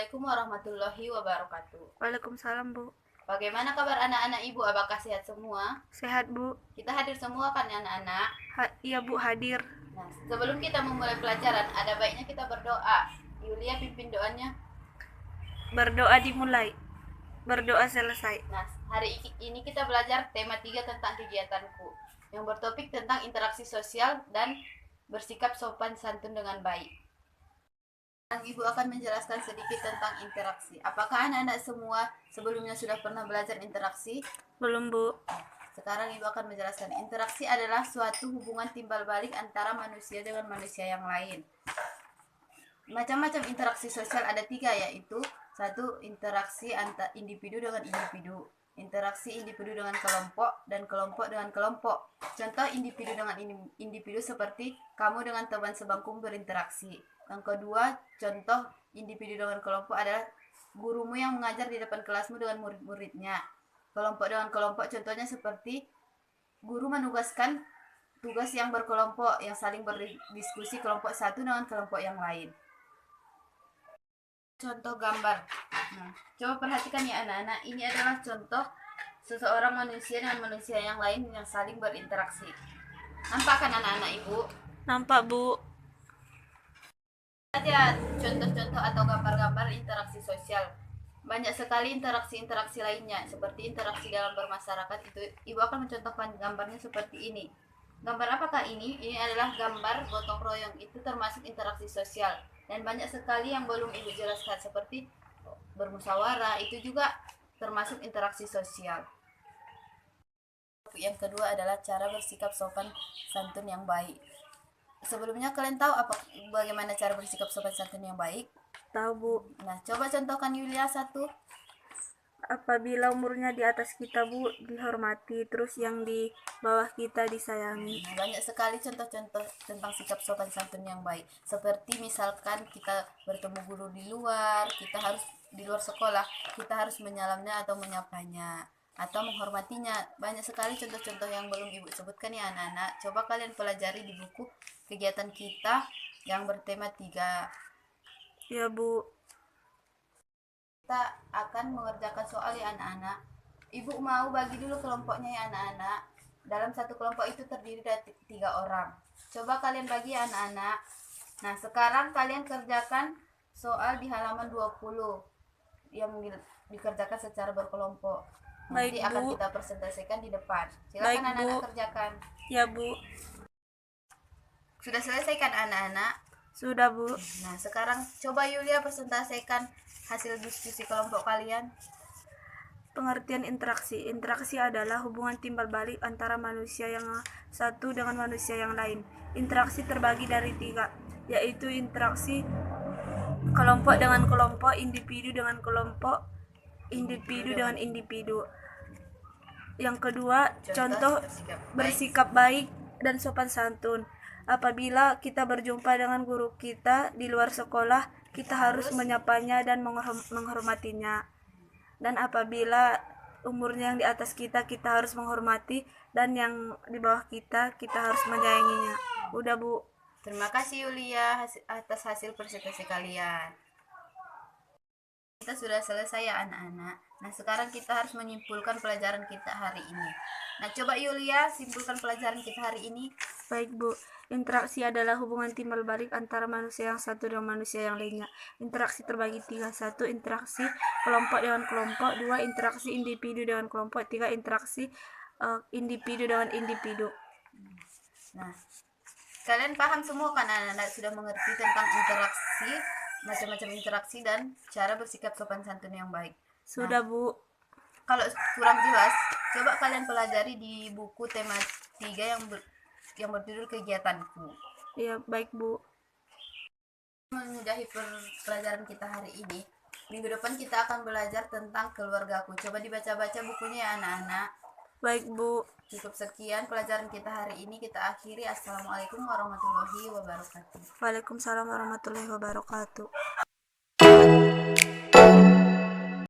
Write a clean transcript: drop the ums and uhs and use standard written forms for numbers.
Assalamualaikum warahmatullahi wabarakatuh. Waalaikumsalam, Bu. Bagaimana kabar anak-anak ibu? Apakah sehat semua? Sehat, Bu. Kita hadir semua kan ya anak-anak? Iya, Bu, hadir. Nah, sebelum kita memulai pelajaran, ada baiknya kita berdoa. Yulia pimpin doanya. Berdoa dimulai. Berdoa selesai. Nah, hari ini kita belajar tema 3 tentang kegiatanku, yang bertopik tentang interaksi sosial dan bersikap sopan santun dengan baik. Ibu akan menjelaskan sedikit tentang interaksi. Apakah anak-anak semua sebelumnya sudah pernah belajar interaksi? Belum, Bu. Sekarang Ibu akan menjelaskan. Interaksi adalah suatu hubungan timbal balik antara manusia dengan manusia yang lain. Macam-macam interaksi sosial ada 3, yaitu 1. Interaksi antar individu dengan individu, interaksi individu dengan kelompok, dan kelompok dengan kelompok. Contoh individu dengan individu seperti kamu dengan teman sebangku berinteraksi. Yang kedua, contoh individu dengan kelompok adalah gurumu yang mengajar di depan kelasmu dengan murid-muridnya. Kelompok dengan kelompok contohnya seperti guru menugaskan tugas yang berkelompok, yang saling berdiskusi kelompok satu dengan kelompok yang lain. Contoh gambar. Nah, coba perhatikan ya anak-anak, ini adalah contoh seseorang manusia dengan manusia yang lain yang saling berinteraksi. Nampak kan anak-anak ibu? Nampak, Bu. Saja contoh-contoh atau gambar-gambar interaksi sosial. Banyak sekali interaksi-interaksi lainnya, seperti interaksi dalam bermasyarakat. Itu ibu akan mencontohkan gambarnya seperti ini. Gambar apakah ini? Ini adalah gambar gotong royong. Itu termasuk interaksi sosial. Dan banyak sekali yang belum ibu jelaskan, seperti bermusyawarah. Itu juga termasuk interaksi sosial. Yang kedua adalah cara bersikap sopan santun yang baik. Sebelumnya kalian tahu bagaimana cara bersikap sopan santun yang baik? Tahu, Bu. Nah, coba contohkan Yulia satu. Apabila umurnya di atas kita, Bu, dihormati, terus yang di bawah kita disayangi. Nah, banyak sekali contoh-contoh tentang sikap sopan santun yang baik. Seperti misalkan kita bertemu guru di luar, kita harus di luar sekolah, kita harus menyalamnya atau menyapanya atau menghormatinya. Banyak sekali contoh-contoh yang belum ibu sebutkan ya anak-anak. Coba kalian pelajari di buku kegiatan kita yang bertema 3. Ya, Bu. Kita akan mengerjakan soal ya anak-anak. Ibu mau bagi dulu kelompoknya ya anak-anak. Dalam satu kelompok itu terdiri dari 3 orang. Coba kalian bagi ya anak-anak. Nah, sekarang kalian kerjakan soal di halaman 20 yang dikerjakan secara berkelompok. Nanti Baik, akan Bu. kita presentasikan di depan. Silakan Baik, anak-anak Bu. kerjakan. Ya, Bu. Sudah selesai kan anak-anak? Sudah, Bu. Nah, sekarang coba Yulia presentasikan hasil diskusi kelompok kalian. Pengertian interaksi. Interaksi adalah hubungan timbal balik antara manusia yang satu dengan manusia yang lain. Interaksi terbagi dari 3, yaitu interaksi kelompok dengan kelompok, individu dengan kelompok, individu dengan individu. Yang kedua, contoh bersikap baik dan sopan santun. Apabila kita berjumpa dengan guru kita di luar sekolah, kita harus menyapanya dan menghormatinya. Dan apabila umurnya yang di atas kita, kita harus menghormati, dan yang di bawah kita, kita harus menyayanginya. Udah, Bu. Terima kasih Yulia atas hasil presentasi kalian. Kita sudah selesai ya anak-anak. Nah, sekarang kita harus menyimpulkan pelajaran kita hari ini. Nah, coba Yulia simpulkan pelajaran kita hari ini. Baik, Bu. Interaksi adalah hubungan timbal balik antara manusia yang satu dengan manusia yang lainnya. Interaksi terbagi 3. 1. Interaksi kelompok dengan kelompok. 2. Interaksi individu dengan kelompok. 3. Interaksi individu dengan individu. Nah, kalian paham semua kan anak-anak, sudah mengerti tentang interaksi, macam-macam interaksi dan cara bersikap sopan santun yang baik. Sudah, Bu. Kalau kurang jelas, coba kalian pelajari di buku tema 3 yang berjudul kegiatanku. Iya, baik, Bu. Menyudahi pelajaran kita hari ini. Minggu depan kita akan belajar tentang keluargaku. Coba dibaca-baca bukunya ya anak-anak. Baik, Bu. Cukup sekian pelajaran kita hari ini, kita akhiri. Assalamualaikum warahmatullahi wabarakatuh. Waalaikumsalam warahmatullahi wabarakatuh.